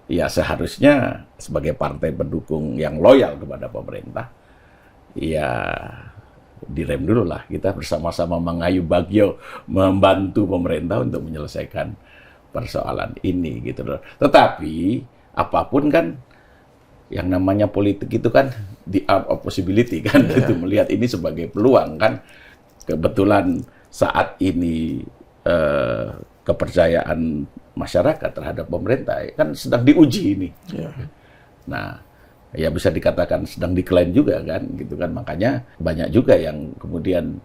Speaker 3: ya seharusnya sebagai partai pendukung yang loyal kepada pemerintah, ya direm dulu lah, kita bersama-sama mengayu bagyo membantu pemerintah untuk menyelesaikan persoalan ini gitu loh. Tetapi apapun kan yang namanya politik itu kan the art of possibility kan, itu melihat ini sebagai peluang kan. Kebetulan saat ini kepercayaan masyarakat terhadap pemerintah kan sedang diuji ini. Nah, ya bisa dikatakan sedang diklaim juga kan, gitu kan. Makanya banyak juga yang kemudian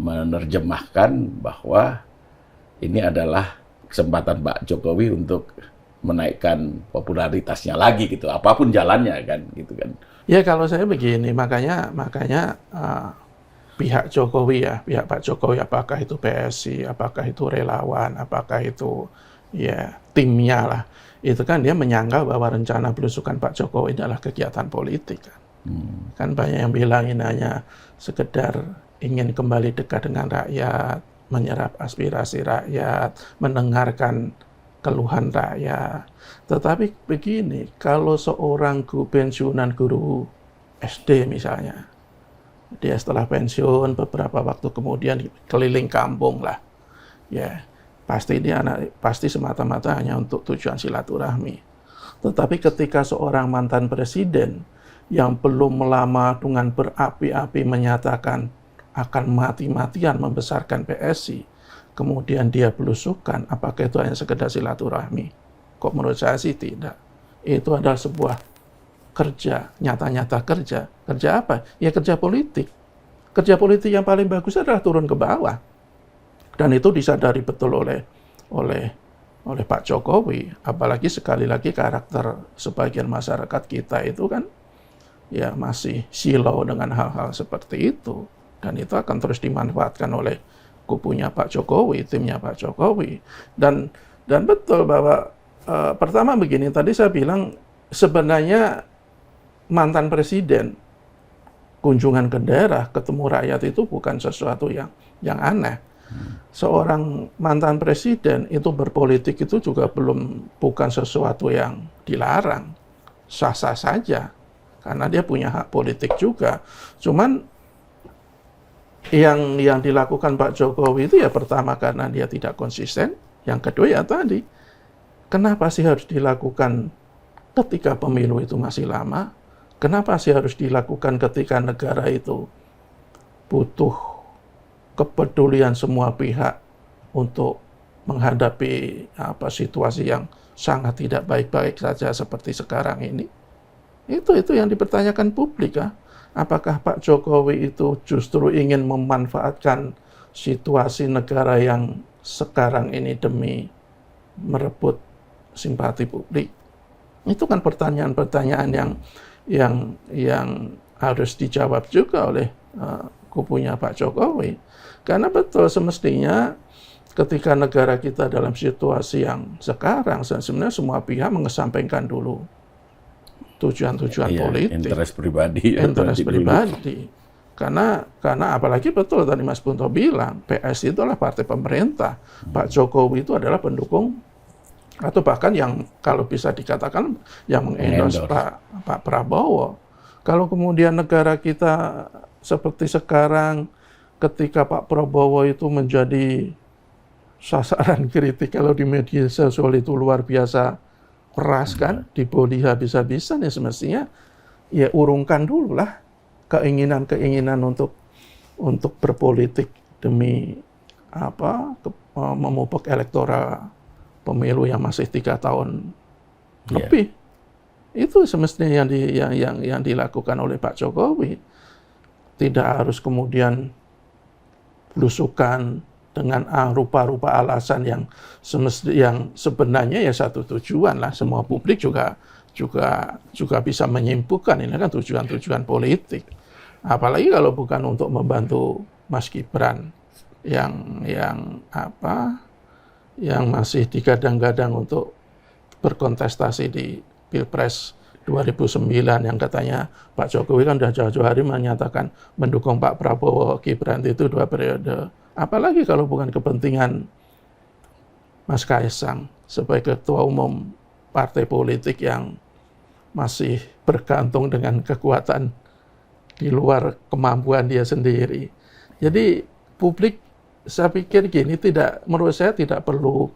Speaker 3: menerjemahkan bahwa ini adalah kesempatan Pak Jokowi untuk menaikkan popularitasnya lagi gitu, apapun jalannya kan, gitu kan.
Speaker 1: Ya kalau saya begini, makanya pihak Jokowi ya, pihak Pak Jokowi, apakah itu PSI, apakah itu relawan, apakah itu ya timnya lah, itu kan dia menyangka bahwa rencana belusukan Pak Jokowi adalah kegiatan politik kan. Kan banyak yang bilang ini hanya sekedar ingin kembali dekat dengan rakyat, menyerap aspirasi rakyat, mendengarkan keluhan rakyat. Tetapi begini, kalau seorang pensiunan guru SD misalnya, dia setelah pensiun beberapa waktu kemudian keliling kampung lah, ya pasti pasti semata-mata hanya untuk tujuan silaturahmi. Tetapi ketika seorang mantan presiden yang belum lama dengan berapi-api menyatakan akan mati-matian membesarkan PSI, kemudian dia belusukan, apakah itu hanya sekedar silaturahmi? Kok menurut saya sih tidak. Itu adalah sebuah kerja, nyata-nyata kerja. Kerja apa? Ya kerja politik. Kerja politik yang paling bagus adalah turun ke bawah. Dan itu disadari betul oleh Pak Jokowi. Apalagi sekali lagi karakter sebagian masyarakat kita itu kan ya masih silau dengan hal-hal seperti itu. Dan itu akan terus dimanfaatkan oleh kupunya Pak Jokowi, timnya Pak Jokowi. Dan betul bahwa pertama begini, tadi saya bilang sebenarnya mantan presiden kunjungan ke daerah, ketemu rakyat itu bukan sesuatu yang aneh. Seorang mantan presiden itu berpolitik itu juga bukan sesuatu yang dilarang. Sah-sah saja, karena dia punya hak politik juga. Cuman yang dilakukan Pak Jokowi itu ya pertama karena dia tidak konsisten, yang kedua ya tadi, kenapa sih harus dilakukan ketika pemilu itu masih lama? Kenapa sih harus dilakukan ketika negara itu butuh kepedulian semua pihak untuk menghadapi situasi yang sangat tidak baik-baik saja seperti sekarang ini? Itu yang dipertanyakan publik ya. Apakah Pak Jokowi itu justru ingin memanfaatkan situasi negara yang sekarang ini demi merebut simpati publik? Itu kan pertanyaan-pertanyaan yang harus dijawab juga oleh kubunya Pak Jokowi. Karena betul semestinya ketika negara kita dalam situasi yang sekarang, sebenarnya semua pihak mengesampingkan dulu tujuan-tujuan politik,
Speaker 3: interest pribadi,
Speaker 1: karena apalagi betul tadi Mas Punto bilang PSI itu adalah partai pemerintah, Pak Jokowi itu adalah pendukung atau bahkan yang kalau bisa dikatakan yang mengendorse Pak Prabowo. Kalau kemudian negara kita seperti sekarang, ketika Pak Prabowo itu menjadi sasaran kritik kalau di media sosial itu luar biasa keras kan, dibully habis-habisan, ya semestinya ya urungkan dulu lah keinginan untuk berpolitik demi memupuk elektoral pemilu yang masih 3 tahun lebih. Itu semestinya yang dilakukan oleh Pak Jokowi. Tidak harus kemudian belusukan dengan rupa-rupa alasan yang sebenarnya ya satu tujuan lah. Semua publik juga bisa menyimpulkan ini kan tujuan-tujuan politik. Apalagi kalau bukan untuk membantu Mas Gibran yang masih digadang-gadang untuk berkontestasi di Pilpres 2009 yang katanya Pak Jokowi kan sudah jauh-jauh hari menyatakan mendukung Pak Prabowo Gibran itu 2 periode. Apalagi kalau bukan kepentingan Mas Kaisang sebagai ketua umum partai politik yang masih bergantung dengan kekuatan di luar kemampuan dia sendiri. Jadi publik saya pikir gini, menurut saya tidak perlu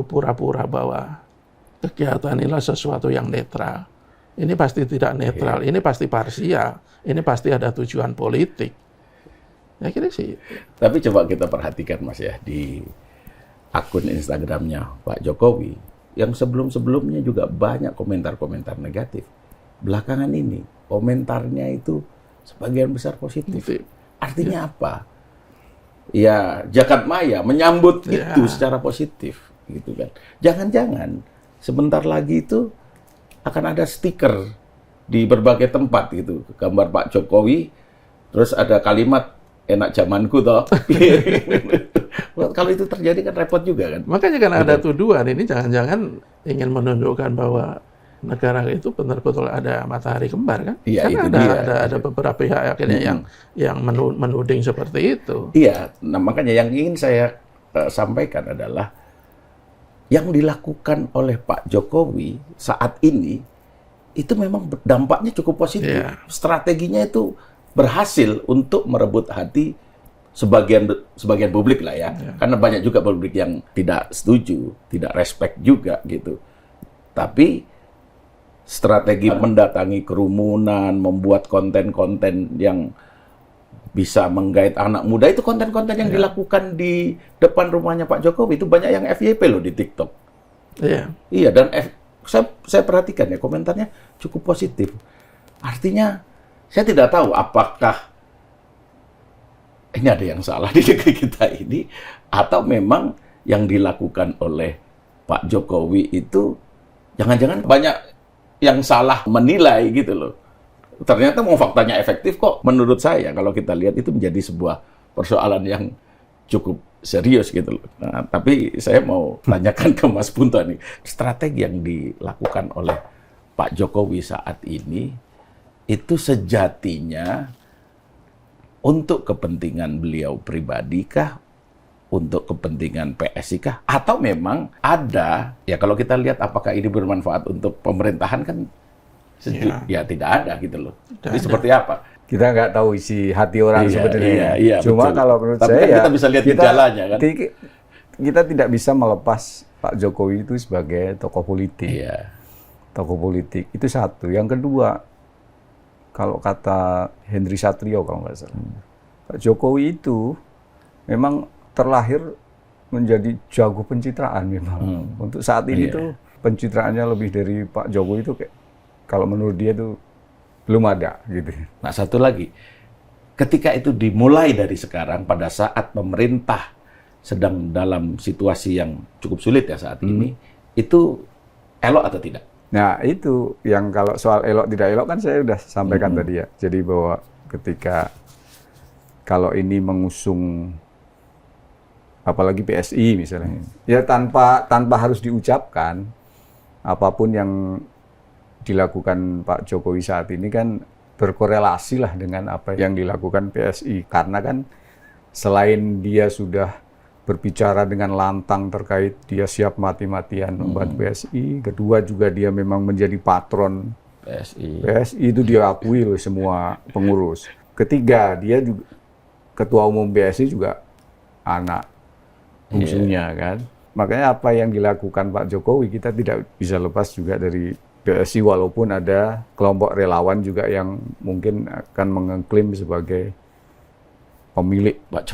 Speaker 1: pura-pura bahwa kegiatan inilah sesuatu yang netral. Ini pasti tidak netral, ini pasti parsial, ini pasti ada tujuan politik. Ya kira sih.
Speaker 3: Tapi coba kita perhatikan Mas ya, di akun Instagramnya Pak Jokowi, yang sebelum-sebelumnya juga banyak komentar-komentar negatif. Belakangan ini, komentarnya itu sebagian besar positif. Artinya apa? Ya, jagat maya menyambut itu secara positif. Gitu kan. Jangan-jangan sebentar lagi itu akan ada stiker di berbagai tempat gitu, gambar Pak Jokowi, terus ada kalimat enak zamanku toh. Kalau itu terjadi kan repot juga kan.
Speaker 1: Makanya kan ada tuduhan ini jangan-jangan ingin menunjukkan bahwa negara itu benar-betul ada matahari kembar kan?
Speaker 3: Iya,
Speaker 1: Karena
Speaker 3: itu
Speaker 1: ada beberapa pihak akhirnya yang menuding seperti itu.
Speaker 3: Iya, nah makanya yang ingin saya sampaikan adalah yang dilakukan oleh Pak Jokowi saat ini itu memang dampaknya cukup positif.
Speaker 1: Yeah.
Speaker 3: Strateginya itu berhasil untuk merebut hati sebagian publik lah ya.
Speaker 1: Yeah.
Speaker 3: Karena banyak juga publik yang tidak setuju, tidak respect juga gitu. Tapi strategi mendatangi kerumunan, membuat konten-konten yang bisa menggait anak muda, itu konten-konten yang dilakukan di depan rumahnya Pak Jokowi itu banyak yang FYP loh di TikTok.
Speaker 1: Iya.
Speaker 3: Iya, dan saya perhatikan ya komentarnya cukup positif. Artinya saya tidak tahu apakah ini ada yang salah di negeri kita ini atau memang yang dilakukan oleh Pak Jokowi itu jangan-jangan banyak yang salah menilai gitu loh. Ternyata mau faktanya efektif kok. Menurut saya kalau kita lihat itu menjadi sebuah persoalan yang cukup serius gitu loh. Nah, tapi saya mau tanyakan ke Mas Punto nih, strategi yang dilakukan oleh Pak Jokowi saat ini itu sejatinya untuk kepentingan beliau pribadi kah? Untuk kepentingan PSI kah? Atau memang ada, ya kalau kita lihat apakah ini bermanfaat untuk pemerintahan kan ya tidak ada gitu loh. Jadi seperti apa?
Speaker 2: Kita nggak tahu isi hati orang sebenarnya.
Speaker 3: Iya,
Speaker 2: Cuma
Speaker 3: betul.
Speaker 2: kalau menurut
Speaker 3: Tapi
Speaker 2: saya
Speaker 3: kan kita bisa lihat gejalanya kan.
Speaker 2: Kita tidak bisa melepas Pak Jokowi itu sebagai tokoh politik.
Speaker 3: Iya.
Speaker 2: Tokoh politik itu satu. Yang kedua, kalau kata Henry Satrio kalau nggak salah, Pak Jokowi itu memang terlahir menjadi jago pencitraan memang. Untuk saat ini tuh pencitraannya lebih dari Pak Jokowi itu kayak, kalau menurut dia tuh belum ada gitu.
Speaker 3: Nah, satu lagi, ketika itu dimulai dari sekarang pada saat pemerintah sedang dalam situasi yang cukup sulit ya saat ini, itu elok atau tidak?
Speaker 2: Nah, itu yang kalau soal elok tidak elok kan saya udah sampaikan tadi ya. Jadi bahwa ketika kalau ini mengusung apalagi PSI misalnya, ya tanpa harus diucapkan apapun yang dilakukan Pak Jokowi saat ini kan berkorelasi lah dengan apa yang dilakukan PSI. Karena kan selain dia sudah berbicara dengan lantang terkait dia siap mati-matian membantu PSI, kedua juga dia memang menjadi patron
Speaker 3: PSI.
Speaker 2: PSI itu diakui oleh semua pengurus. Ketiga, dia juga ketua umum PSI juga anak bungsunya kan. Makanya apa yang dilakukan Pak Jokowi kita tidak bisa lepas juga dari PSI, walaupun ada kelompok relawan juga yang mungkin akan mengklaim sebagai pemilik Pak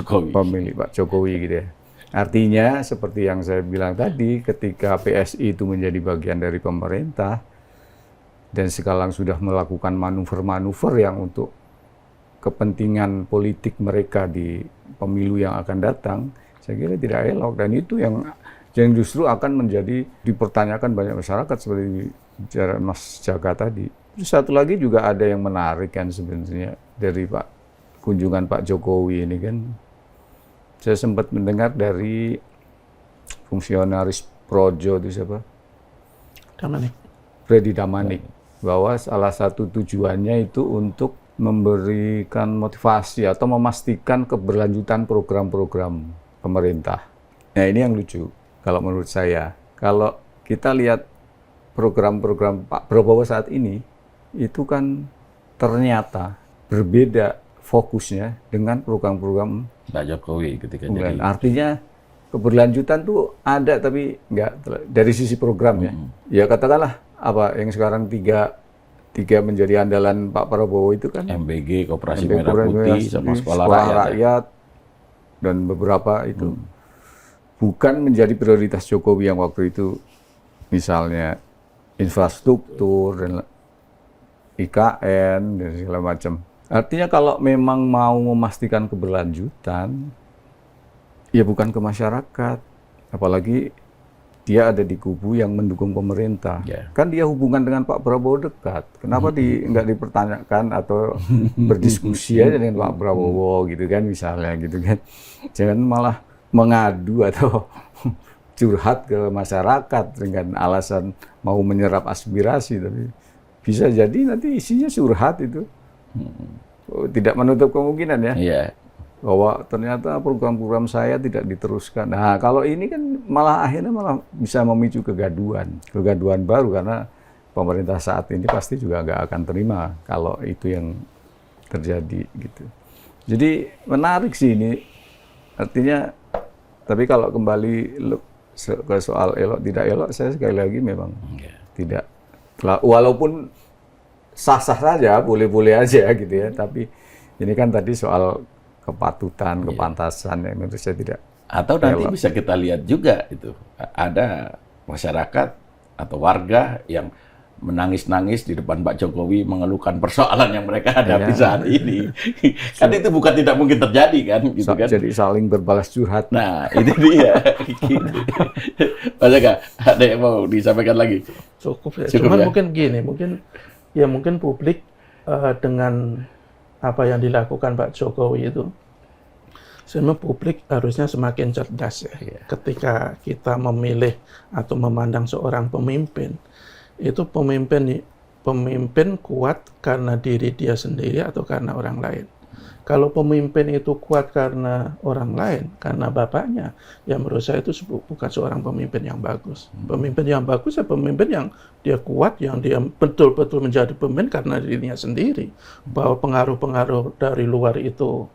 Speaker 2: Jokowi gitu ya. Artinya seperti yang saya bilang tadi, ketika PSI itu menjadi bagian dari pemerintah dan sekarang sudah melakukan manuver-manuver yang untuk kepentingan politik mereka di pemilu yang akan datang, saya kira tidak elok. Dan itu yang justru akan menjadi dipertanyakan banyak masyarakat seperti bicara Mas Jaka tadi. Terus satu lagi juga ada yang menarik kan sebenarnya dari kunjungan Pak Jokowi ini kan. Saya sempat mendengar dari fungsionaris Projo itu siapa? Freddy Damanik. Bahwa salah satu tujuannya itu untuk memberikan motivasi atau memastikan keberlanjutan program-program pemerintah. Nah ini yang lucu kalau menurut saya. Kalau kita lihat program-program Pak Prabowo saat ini, itu kan ternyata berbeda fokusnya dengan program-program
Speaker 3: Pak Jokowi ketika
Speaker 2: jadi.
Speaker 3: jadi.
Speaker 2: Artinya keberlanjutan tuh ada tapi nggak dari sisi program ya. Ya katakanlah apa yang sekarang tiga menjadi andalan Pak Prabowo itu kan
Speaker 3: MBG, Koperasi
Speaker 2: MBG,
Speaker 3: Merah Putih, sama Sekolah Rakyat.
Speaker 2: Rakyat dan beberapa itu bukan menjadi prioritas Jokowi yang waktu itu, misalnya infrastruktur dan IKN dan segala macam. Artinya kalau memang mau memastikan keberlanjutan, ya bukan ke masyarakat, apalagi dia ada di kubu yang mendukung pemerintah.
Speaker 3: Yeah.
Speaker 2: Kan dia hubungan dengan Pak Prabowo dekat. Kenapa nggak dipertanyakan atau berdiskusi aja dengan Pak Prabowo gitu kan, misalnya gitu kan. Jangan malah mengadu atau curhat ke masyarakat dengan alasan mau menyerap aspirasi, tapi bisa jadi nanti isinya curhat itu. Tidak menutup kemungkinan ya.
Speaker 3: Yeah.
Speaker 2: Bahwa ternyata program-program saya tidak diteruskan. Nah, kalau ini kan akhirnya bisa memicu kegaduhan baru, karena pemerintah saat ini pasti juga nggak akan terima kalau itu yang terjadi gitu. Jadi menarik sih ini, artinya. Tapi kalau kembali ke soal elok tidak elok, saya sekali lagi memang tidak. Walaupun sah-sah saja, boleh-boleh aja gitu ya. Tapi ini kan tadi soal kepatutan, kepantasan yang menurut saya tidak.
Speaker 3: Atau nanti bisa kita lihat juga itu ada masyarakat atau warga yang menangis-nangis di depan Pak Jokowi mengeluhkan persoalan yang mereka hadapi saat ini. Kan itu bukan tidak mungkin terjadi kan, gitu kan?
Speaker 2: Jadi saling berbalas curhat.
Speaker 3: Nah, itu dia. Gitu. Mas Eka, ada yang mau disampaikan lagi?
Speaker 1: Cukup ya.
Speaker 3: Cukup
Speaker 1: Cuman
Speaker 3: ya?
Speaker 1: mungkin gini, mungkin publik dengan apa yang dilakukan Pak Jokowi itu, sebenarnya publik harusnya semakin cerdas ya.
Speaker 3: Iya.
Speaker 1: Ketika kita memilih atau memandang seorang pemimpin, itu pemimpin kuat karena diri dia sendiri atau karena orang lain. Kalau pemimpin itu kuat karena orang lain, karena bapaknya, ya menurut saya itu bukan seorang pemimpin yang bagus. Pemimpin yang bagus ya pemimpin yang dia kuat, yang dia betul-betul menjadi pemimpin karena dirinya sendiri. Bahwa pengaruh-pengaruh dari luar itu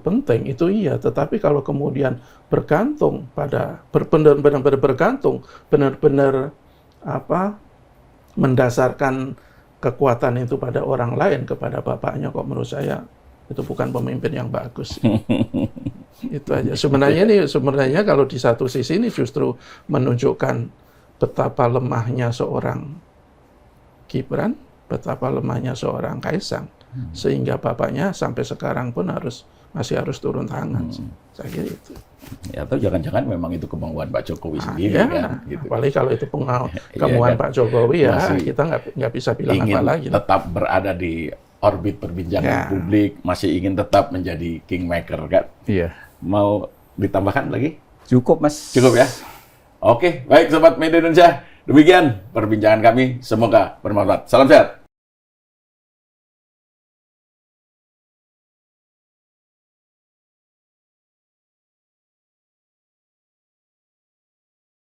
Speaker 1: penting, itu iya. Tetapi kalau kemudian bergantung pada, benar-benar bergantung, benar-benar mendasarkan kekuatan itu pada orang lain, kepada bapaknya, kok menurut saya itu bukan pemimpin yang bagus. Itu aja. Sebenarnya kalau di satu sisi ini justru menunjukkan betapa lemahnya seorang Gibran, betapa lemahnya seorang Kaisang, sehingga bapaknya sampai sekarang pun masih harus turun tangan. Saya kira itu.
Speaker 3: Ya, atau jangan-jangan memang itu kemauan Pak Jokowi sendiri
Speaker 1: ya,
Speaker 3: kan, gitu.
Speaker 1: Apalagi kalau itu kemauan
Speaker 3: kan?
Speaker 1: Pak Jokowi ya,
Speaker 3: Masih
Speaker 1: kita nggak bisa bilang
Speaker 3: ingin
Speaker 1: apa lagi.
Speaker 3: tetap berada di orbit perbincangan publik, masih ingin tetap menjadi kingmaker kan.
Speaker 2: Iya.
Speaker 3: Mau ditambahkan lagi?
Speaker 2: Cukup, Mas.
Speaker 3: Cukup ya? Oke, baik Sobat Media Indonesia. Demikian perbincangan kami, semoga bermanfaat. Salam sehat.